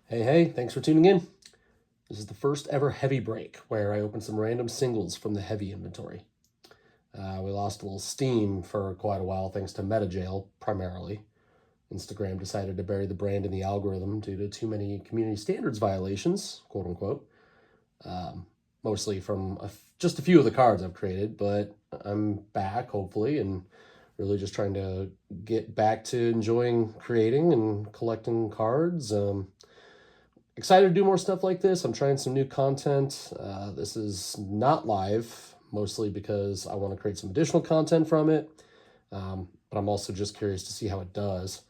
Hey, thanks for tuning in. This is the first ever heavy break where I open some random singles from the heavy inventory. We lost a little steam for quite a while thanks to MetaJail, primarily. Instagram decided to bury the brand in the algorithm due to too many community standards violations, quote unquote. Mostly from just a few of the cards I've created, but I'm back, hopefully, and really just trying to get back to enjoying creating and collecting cards. Excited to do more stuff like this. I'm trying some new content. This is not live, mostly because I want to create some additional content from it. But I'm also just curious to see how it does.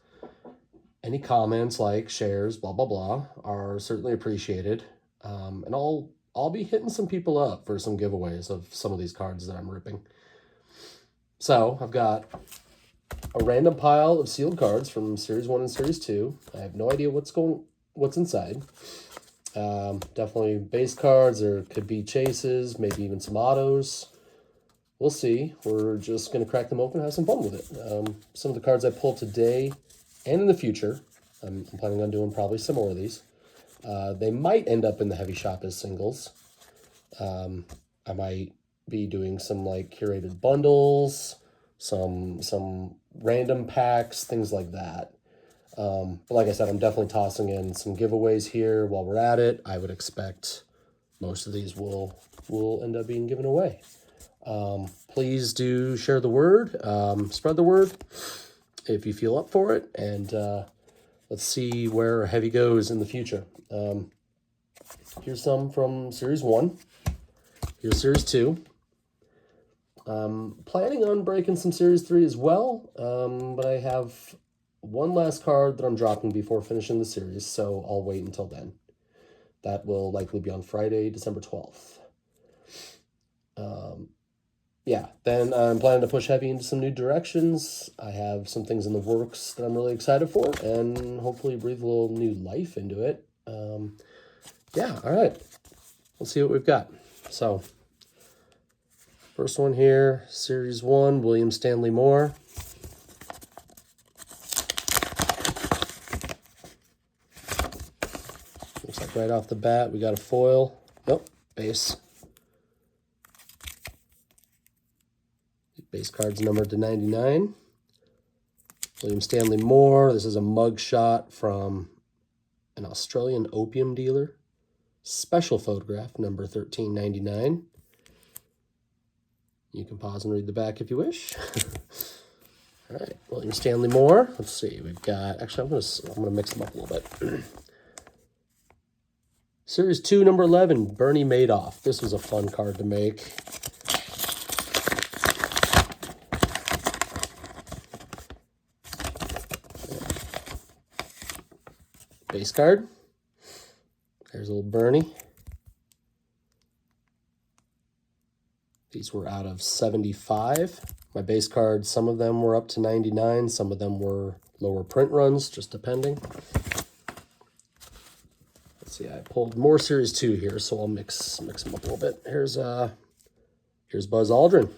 Any comments, likes, shares, blah, blah, blah, are certainly appreciated. And I'll be hitting some people up for some giveaways of some of these cards that I'm ripping. So I've got a random pile of sealed cards from Series 1 and Series 2. I have no idea what's inside. Definitely base cards, or could be chases, maybe even some autos. We'll see. We're just going to crack them open and have some fun with it. Some of the cards I pulled today and in the future, I'm planning on doing probably some more of these. They might end up in the heavy shop as singles. I might be doing some like curated bundles, some random packs, things like that. But like I said, I'm definitely tossing in some giveaways here while we're at it. I would expect most of these will end up being given away. Please do share the word, spread the word if you feel up for it, and let's see where heavy goes in the future. Here's some from Series 1. Here's Series 2. Planning on breaking some Series 3 as well, but I have one last card that I'm dropping before finishing the series, so I'll wait until then. That will likely be on Friday, December 12th. Yeah, then I'm planning to push heavy into some new directions. I have some things in the works that I'm really excited for, and hopefully breathe a little new life into it. Yeah, all right. Let's see what we've got. So, first one here, Series 1, William Stanley Moore. Looks like right off the bat, we got a foil. Nope, base. Base card's numbered to 99. William Stanley Moore. This is a mug shot from an Australian opium dealer. Special photograph, number 1399. You can pause and read the back if you wish. All right, William Stanley Moore. Let's see, we've got, actually, I'm gonna mix them up a little bit. Series 2, number 11, Bernie Madoff. This was a fun card to make. Base card. There's a little Bernie. These were out of 75. My base cards, some of them were up to 99. Some of them were lower print runs, just depending. Let's see, I pulled more Series 2 here, so I'll mix them up a little bit. Here's Buzz Aldrin.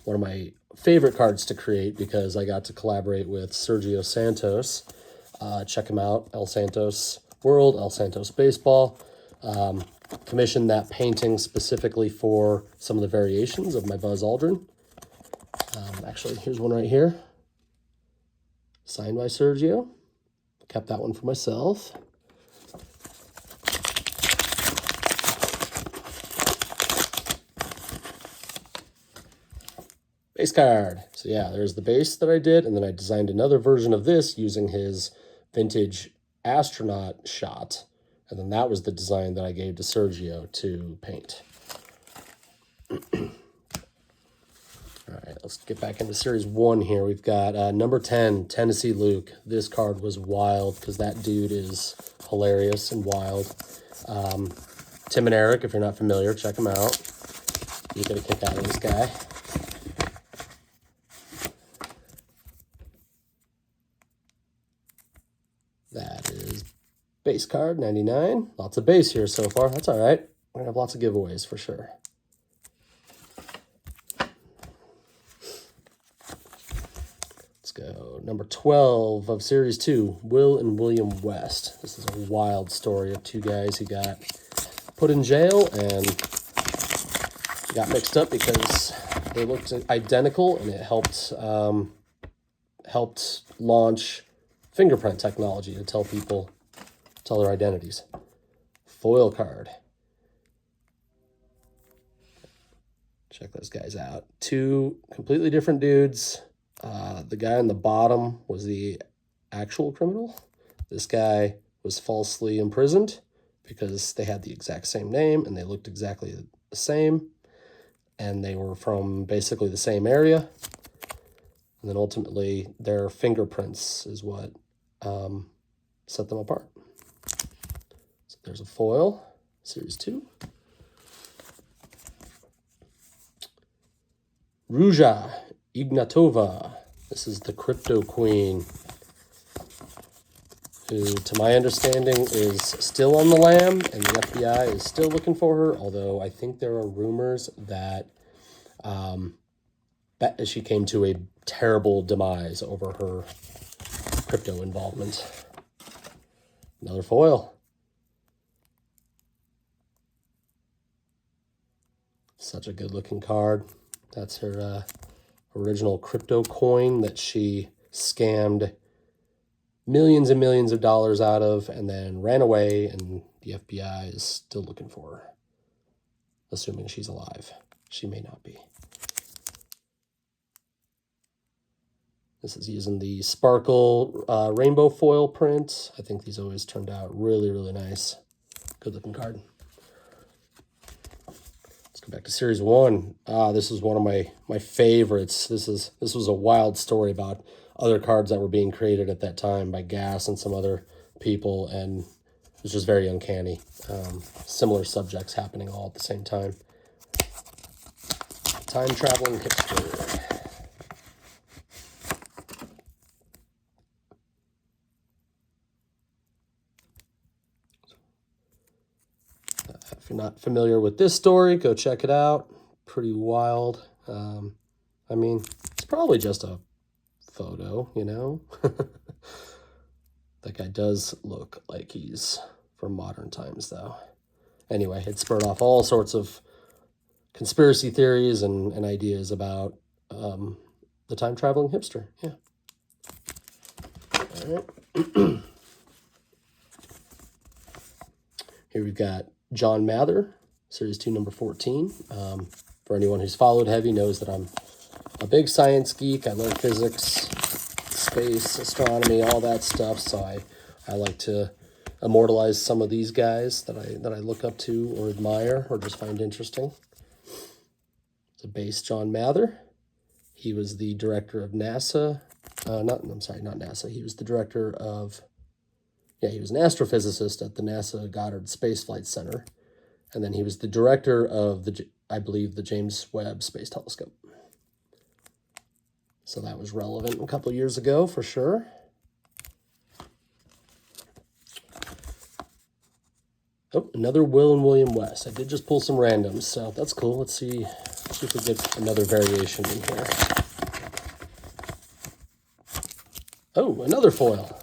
One of my favorite cards to create because I got to collaborate with Sergio Santos. Check him out, El Santos World, El Santos Baseball. Commissioned that painting specifically for some of the variations of my Buzz Aldrin. Actually, here's one right here. Signed by Sergio. Kept that one for myself. Base card. So yeah, there's the base that I did, and then I designed another version of this using his vintage astronaut shot. And then that was the design that I gave to Sergio to paint. All right, let's get back into Series 1 here. We've got number 10, Tennesse Luke. This card was wild because that dude is hilarious and wild. Tim and Eric, if you're not familiar, check them out. You get a kick out of this guy. That is base card, 99. Lots of base here so far. That's all right. We're going to have lots of giveaways for sure. Let's go. number 12 of Series 2, Will and William West. This is a wild story of two guys who got put in jail and got mixed up because they looked identical, and it helped launch fingerprint technology to tell their identities. Foil card. Check those guys out. Two completely different dudes. The guy on the bottom was the actual criminal. This guy was falsely imprisoned because they had the exact same name and they looked exactly the same. And they were from basically the same area. And then ultimately their fingerprints is what set them apart. So there's a foil, Series 2. Ruja Ignatova. This is the crypto queen, who, to my understanding, is still on the lam, and the FBI is still looking for her, although I think there are rumors that she came to a terrible demise over her crypto involvement. Another foil. Such a good-looking card. That's her original crypto coin that she scammed millions and millions of dollars out of and then ran away, and the FBI is still looking for her, assuming she's alive. She may not be. This is using the sparkle rainbow foil print. I think these always turned out really, really nice. Good looking card. Go back to Series 1. This is one of my favorites. This was a wild story about other cards that were being created at that time by Gas and some other people, and it was just very uncanny. Similar subjects happening all at the same time. Time traveling hipster. If you're not familiar with this story, go check it out. Pretty wild. I mean, it's probably just a photo, you know? That guy does look like he's from modern times, though. Anyway, it spurred off all sorts of conspiracy theories and ideas about the time-traveling hipster. Yeah. All right. Here we've got John Mather, Series 2, number 14. For anyone who's followed Heavy knows that I'm a big science geek. I love physics, space, astronomy, all that stuff. So I like to immortalize some of these guys that I look up to or admire or just find interesting. It's a base John Mather. He was the director of NASA. Not NASA. He was the director of... Yeah, he was an astrophysicist at the NASA Goddard Space Flight Center. And then he was the director of, I believe, the James Webb Space Telescope. So that was relevant a couple years ago, for sure. Oh, another Will and William West. I did just pull some randoms, so that's cool. Let's see if we get another variation in here. Oh, another foil.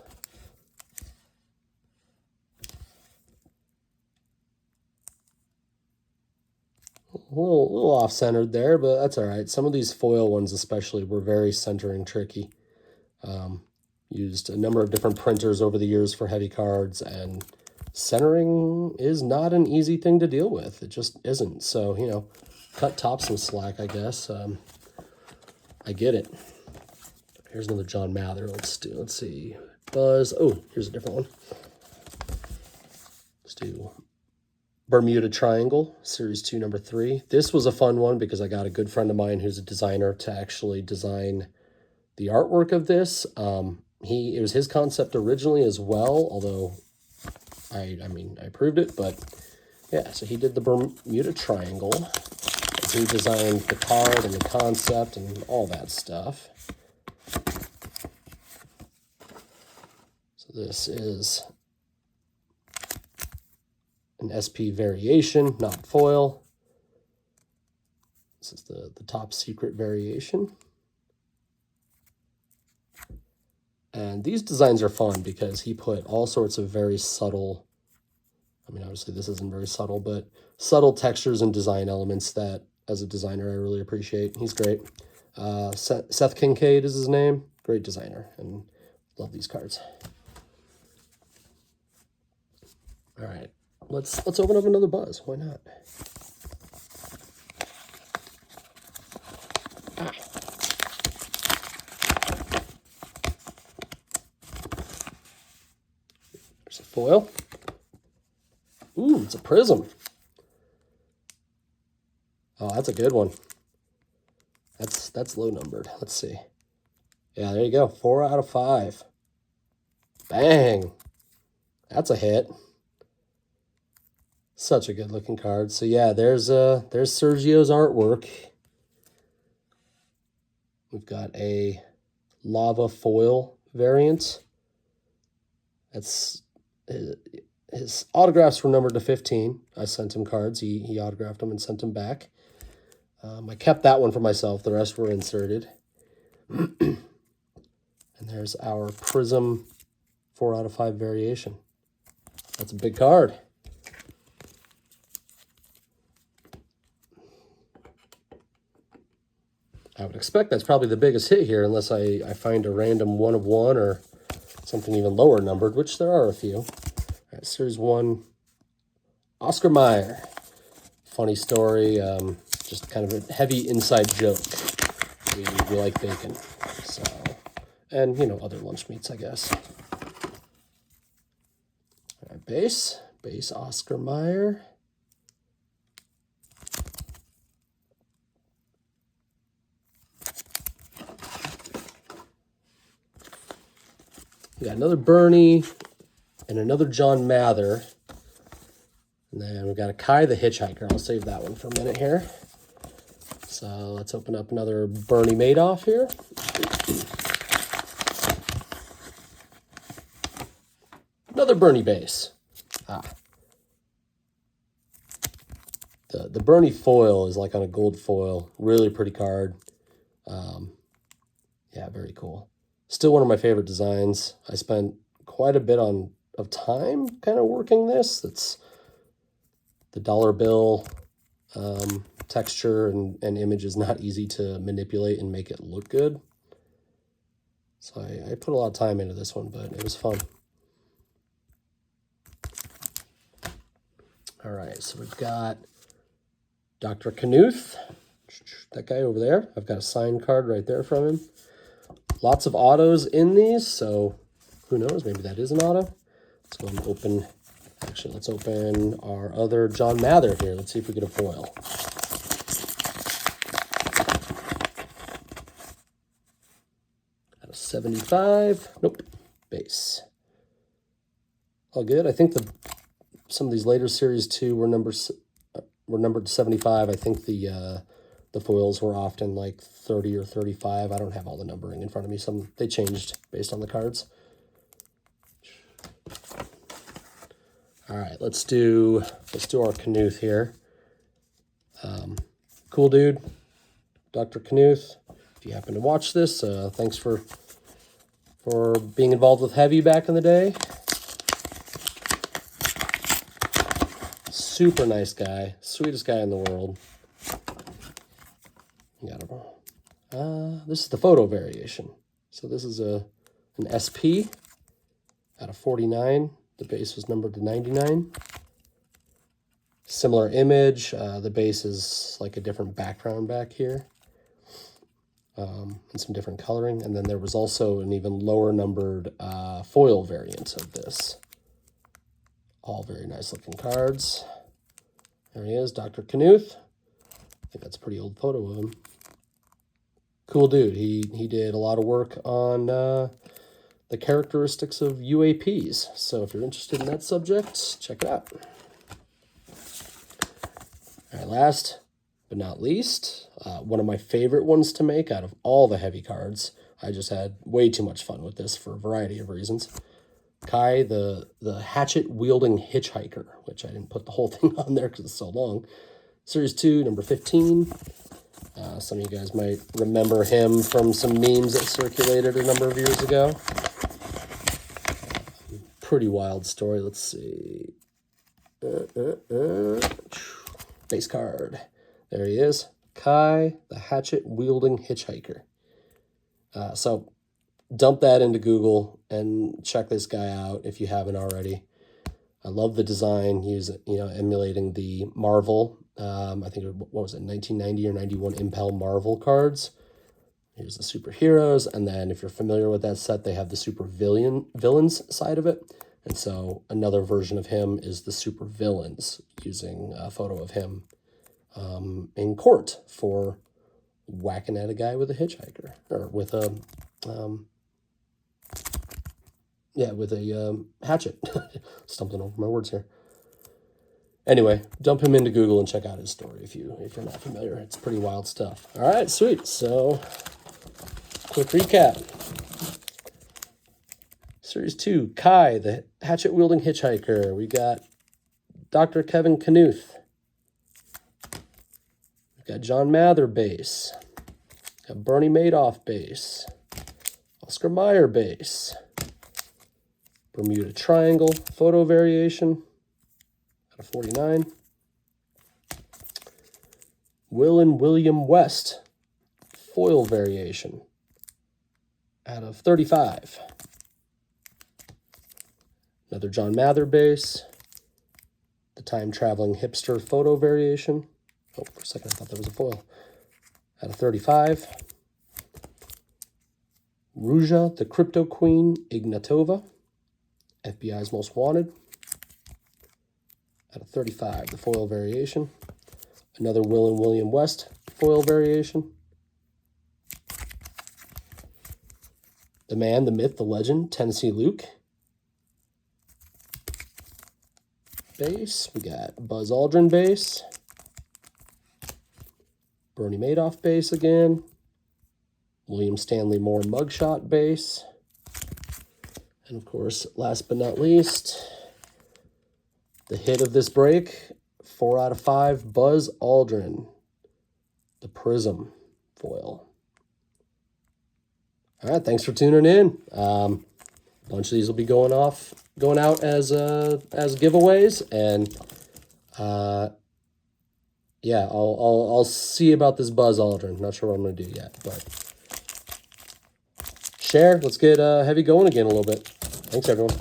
A little off-centered there, but that's all right. Some of these foil ones especially were very centering tricky. Used a number of different printers over the years for heavy cards, and centering is not an easy thing to deal with. It just isn't. So, you know, cut top some slack, I guess. I get it. Here's another John Mather. Let's see. Buzz. Oh, here's a different one. Let's do Bermuda Triangle, Series 2, number 3. This was a fun one because I got a good friend of mine who's a designer to actually design the artwork of this. It was his concept originally as well, although I approved it, but yeah, so he did the Bermuda Triangle. He designed the card and the concept and all that stuff. So this is an SP variation, not foil. This is the top secret variation. And these designs are fun because he put all sorts of very subtle, I mean, obviously this isn't very subtle, but subtle textures and design elements that, as a designer, I really appreciate. He's great. Seth Kincaid is his name. Great designer, and love these cards. All right, let's open up another buzz. Why not? There's a foil. Ooh, it's a prism. Oh, that's a good one. That's low numbered. Let's see. Yeah, there you go. 4 out of 5. Bang. That's a hit. Such a good looking card. So yeah, there's Sergio's artwork. We've got a lava foil variant. That's his autographs were numbered to 15. I sent him cards. He autographed them and sent them back. I kept that one for myself. The rest were inserted. And there's our Prism 4 out of 5 variation. That's a big card. I would expect that's probably the biggest hit here, unless I find a random 1 of 1 or something even lower numbered, which there are a few. All right, Series 1, Oscar Mayer. Funny story, just kind of a heavy inside joke. We like bacon, so, and, you know, other lunch meats, I guess. All right, base Oscar Mayer. We got another Bernie and another John Mather. And then we've got a Kai the Hitchhiker. I'll save that one for a minute here. So let's open up another Bernie Madoff here. Another Bernie base. The Bernie foil is like on a gold foil. Really pretty card. Yeah, very cool. Still one of my favorite designs. I spent quite a bit of time kind of working this. That's the dollar bill texture and image is not easy to manipulate and make it look good. So I put a lot of time into this one, but it was fun. All right, so we've got Dr. Knuth, that guy over there. I've got a signed card right there from him. Lots of autos in these, so who knows? Maybe that is an auto. Let's go and open. Actually, let's open our other John Mather here. Let's see if we get a foil. Out of 75. Nope. Base. All good. I think some of these later Series 2 were numbered to 75. I think the foils were often like 30 or 35. I don't have all the numbering in front of me. They changed based on the cards. All right, let's do our Knuth here. Cool dude, Dr. Knuth. If you happen to watch this, thanks for being involved with Heavy back in the day. Super nice guy, sweetest guy in the world. This is the photo variation. So this is an SP out of 49. The base was numbered to 99. Similar image. The base is like a different background back here. And some different coloring. And then there was also an even lower numbered foil variant of this. All very nice looking cards. There he is, Dr. Knuth. I think that's a pretty old photo of him. Cool dude. He did a lot of work on the characteristics of UAPs. So if you're interested in that subject, check it out. All right, last but not least, one of my favorite ones to make out of all the Heavy cards. I just had way too much fun with this for a variety of reasons. Kai, the hatchet-wielding hitchhiker, which I didn't put the whole thing on there because it's so long. Series 2, number 15. Some of you guys might remember him from some memes that circulated a number of years ago. pretty wild story. Let's see. Base card. There he is. Kai, the hatchet-wielding hitchhiker. So dump that into Google and check this guy out if you haven't already. I love the design. He's, emulating the Marvel, I think, what was it, 1990 or 91 Impel Marvel cards. Here's the superheroes, and then if you're familiar with that set, they have the super villains side of it. And so another version of him is the super villains, using a photo of him in court for whacking at a guy with a hitchhiker, or with a hatchet. Stumbling over my words here. Anyway, dump him into Google and check out his story if you're not familiar. It's pretty wild stuff. All right, sweet. So, quick recap. Series 2, Kai, the hatchet-wielding hitchhiker. We got Dr. Kevin Knuth. We've got John Mather base. Got Bernie Madoff base. Oscar Mayer base. Bermuda Triangle photo variation out of 49. Will and William West foil variation out of 35. Another John Mather base. The time-traveling hipster photo variation. Oh, for a second I thought that was a foil. Out of 35. Ruja, the Crypto Queen Ignatova. FBI's Most Wanted. Out of 35, the foil variation. Another Will and William West foil variation. The man, the myth, the legend, Tennesse Luke. Base. We got Buzz Aldrin base. Bernie Madoff base again. William Stanley Moore mugshot base. And of course, last but not least, the hit of this break, 4 out of 5, Buzz Aldrin, the Prism foil. All right, thanks for tuning in. A bunch of these will be going out as giveaways, and yeah, I'll see about this Buzz Aldrin. Not sure what I'm gonna do yet, but share. Let's get heavy going again a little bit. Thanks, everyone.